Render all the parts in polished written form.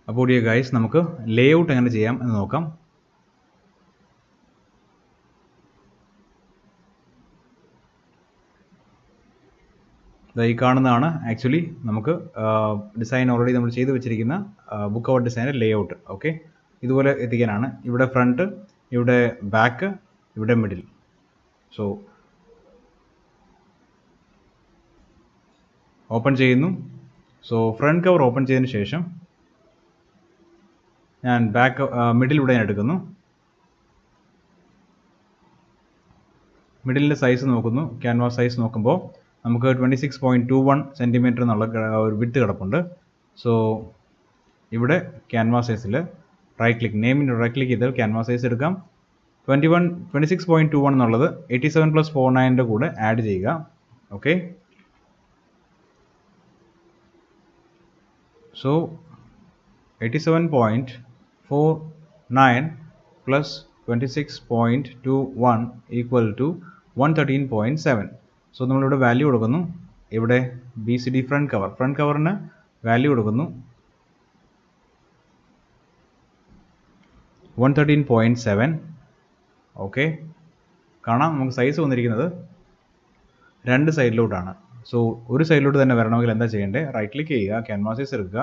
അപ്പോൾ dear guys, നമുക്ക് layout എങ്ങനെ ചെയ്യാം എന്ന് നോക്കാം. ഈ കാണുന്നതാണ് ആക്ച്വലി നമുക്ക് ഡിസൈൻ ഓൾറെഡി നമ്മൾ ചെയ്ത് വെച്ചിരിക്കുന്ന ബുക്ക് ഔട്ട് ഡിസൈൻ്റെ ലേഔട്ട്. ഓക്കെ, ഇതുപോലെ എത്തിക്കാനാണ്. ഇവിടെ ഫ്രണ്ട്, ഇവിടെ ബാക്ക്, ഇവിടെ മിഡിൽ. സോ ഓപ്പൺ ചെയ്യുന്നു. സോ ഫ്രണ്ട് കവർ ഓപ്പൺ ചെയ്തതിന് ശേഷം ഞാൻ മിഡിലൂടെ ഞാൻ എടുക്കുന്നു. മിഡിലിൻ്റെ സൈസ് നോക്കുന്നു. ക്യാൻവാസ് സൈസ് നോക്കുമ്പോൾ നമുക്ക് 26.21 സെൻറ്റിമീറ്റർ എന്നുള്ള ഒരു വിഡ്ത്ത് കിടപ്പുണ്ട്. സോ ഇവിടെ ക്യാൻവാസ് സൈസിൽ റൈറ്റ് ക്ലിക്ക്, നെയിമിൻ്റെ റൈറ്റ് ക്ലിക്ക് ചെയ്താൽ ക്യാൻവാസ് സൈസ് എടുക്കാം. 26.21 എന്നുള്ളത് 87+49 കൂടെ ആഡ് ചെയ്യുക. Okay, so 87.49 plus 26.21 equal to 113.7. So നമ്മളിവിടെ വാല്യൂ കൊടുക്കുന്നു. ഇവിടെ BCD ഫ്രണ്ട് കവറിന് വാല്യൂ കൊടുക്കുന്നു 113.7. ഓക്കെ, കാണാം നമുക്ക് സൈസ് വന്നിരിക്കുന്നത് രണ്ട് സൈഡിലോട്ടാണ്. സോ ഒരു സൈഡിലോട്ട് തന്നെ വരണമെങ്കിൽ എന്താ ചെയ്യേണ്ടത്? റൈറ്റ് ക്ലിക്ക് ചെയ്യുക, ക്യാൻവാസ് സൈസ് എടുക്കുക,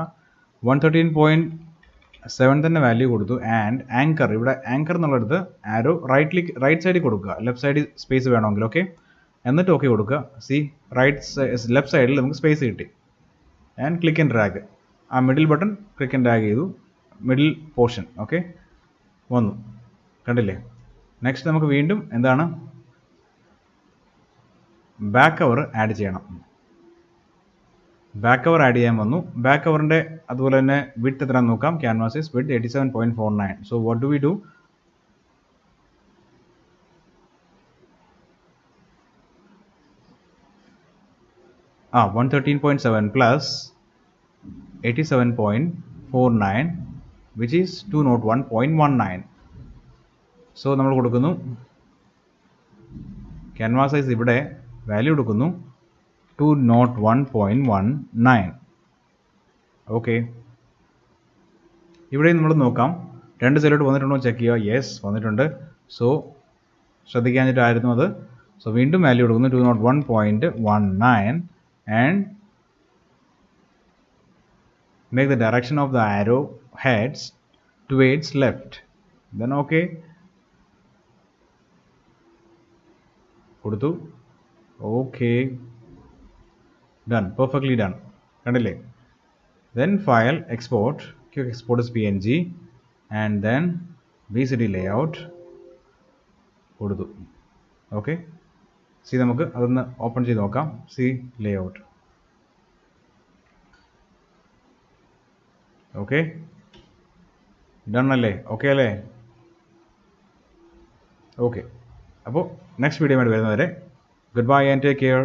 113.7 തന്നെ വാല്യൂ കൊടുത്തു. ആൻഡ് ആങ്കർ, ഇവിടെ ആങ്കർ എന്നുള്ളടുത്ത് ആരോ റൈറ്റ് സൈഡിൽ കൊടുക്കുക, ലെഫ്റ്റ് സൈഡിൽ സ്പേസ് വേണമെങ്കിൽ. ഓക്കെ, എന്നിട്ട് ഓക്കെ കൊടുക്കുക. ലെഫ്റ്റ് സൈഡിൽ നമുക്ക് സ്പേസ് കിട്ടി. ആൻഡ് ക്ലിക്ക് ആൻഡ് ഡ്രാഗ്, ആ middle button click and drag ചെയ്തു, മിഡിൽ പോർഷൻ ഓക്കെ വന്നു, കണ്ടില്ലേ? നെക്സ്റ്റ് നമുക്ക് വീണ്ടും എന്താണ്, ബാക്ക് കവർ ആഡ് ചെയ്യണം. ബാക്ക് കവർ ആഡ് ചെയ്യാൻ വന്നു. ബാക്ക് കവറിൻ്റെ അതുപോലെ തന്നെ വിഡ്ത്ത് എത്രയാണെന്ന് നോക്കാം. Canvas is width 87.49. So what do we do? ആ 113.7 പ്ലസ് 87.49 വിച്ച് ഈസ് 201.19. സോ നമ്മൾ കൊടുക്കുന്നു ക്യാൻവാസ് സൈസ്, ഇവിടെ വാല്യൂ കൊടുക്കുന്നു 201.19. ഓക്കെ, ഇവിടെ നമ്മൾ നോക്കാം രണ്ട് സൈഡിലോട്ട് വന്നിട്ടുണ്ടോ ചെക്ക് ചെയ്യുക. യെസ്, വന്നിട്ടുണ്ട്. സോ ശ്രദ്ധിക്കാഞ്ഞിട്ടായിരുന്നു അത്. സോ വീണ്ടും വാല്യൂ കൊടുക്കുന്നു 201.19 and make the direction of the arrow heads towards left. Then okay, കൊടുത്തു. ഓക്കെ, ഡൺ, പെർഫെക്റ്റ്ലി ഡൺ, കണ്ടില്ലേ? Then file, export, quick export as PNG and then BCD layout കൊടുത്തു. Okay, C നമുക്ക് അതൊന്ന് open ചെയ്ത് നോക്കാം. C layout. Okay, done അല്ലേ? Okay അല്ലേ? Okay, അപ്പോൾ നെക്സ്റ്റ് വീഡിയോ ആയിട്ട് വരുന്നവരെ good bye and take care.